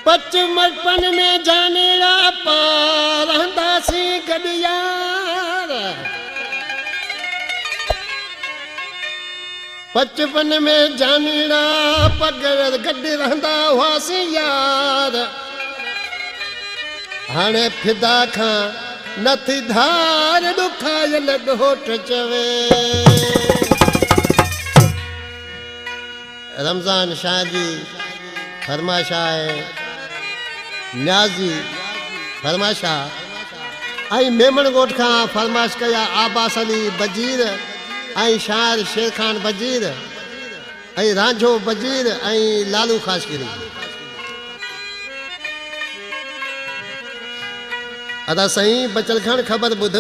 बचपन में जाने रहंदा सी गॾियार। बचपन में जानीड़ा पगर गॾ रहंदा हुआसीं यार। हाणे फिदा खां नथी धार ॾुखायल ॾोठ चवे। रमज़ान शाह जी फरमाइश आहे, न्याज़ी फरमाइश आहे। ऐं मेमण ॻोठ खां फरमाइश कया आबास अली बजीर ऐं शाइर शेर खान बजीर ऐं रांझो बजीर ऐं लालू ख़ासगिरी। अदा साईं बचल खण ख़बर ॿुध।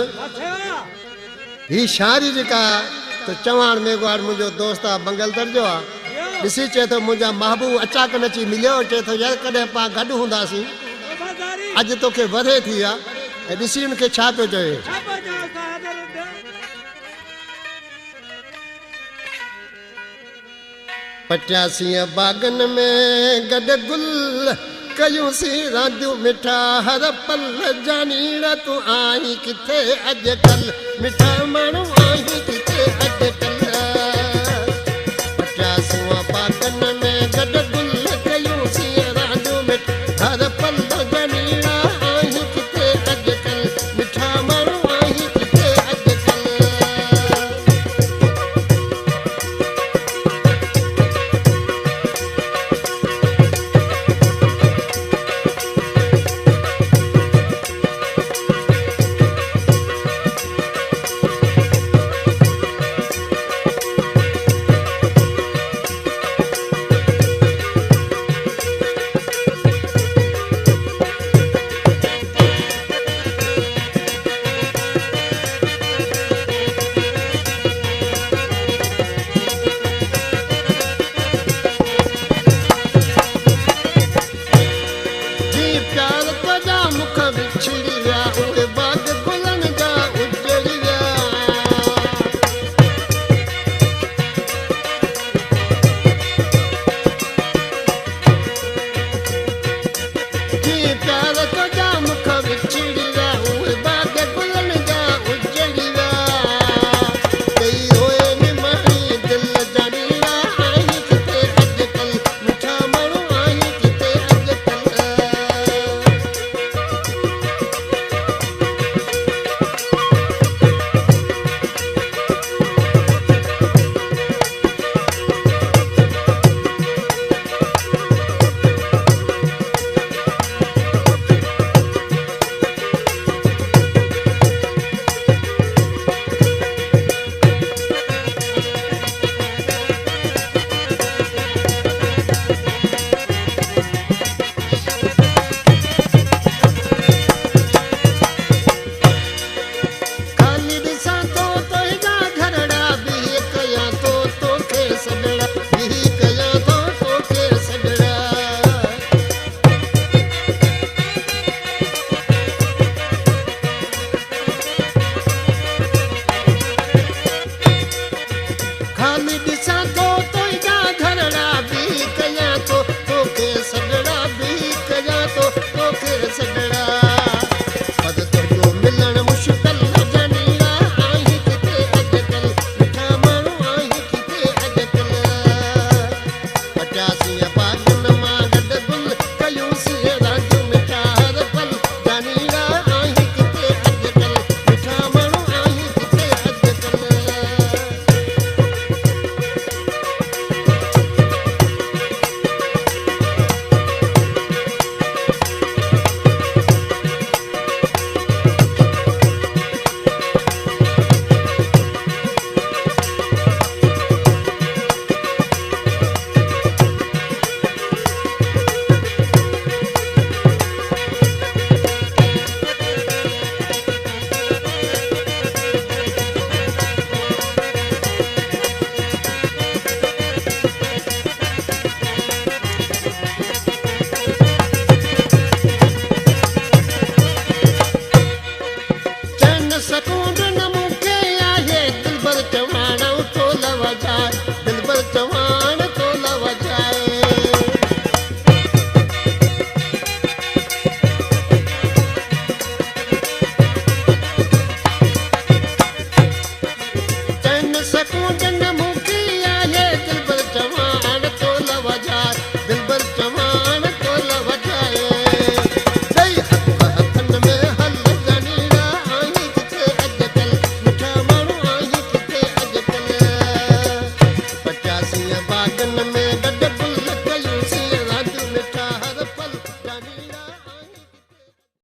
ही शाइरी जेका त चवाण मेघवाड़ मुंहिंजो दोस्त आहे बंगल दर्जो आहे। ॾिसी चए थो मुंहिंजा महबूब अचाक नची मिलियो। चए थो यार कॾहिं पाण गॾु हूंदासीं, अॼु तोखे वधे थी आहे। ऐं ॾिसी हुनखे छा पियो चवे। पटियासीं बागन में गॾु गुल कयूंसीं रांदियूं मिठा हर पल। जानीड़ा तूं आहीं किथे अॼुकल्ह, मिठा माण्हू आहीं किथे अॼुकल्ह।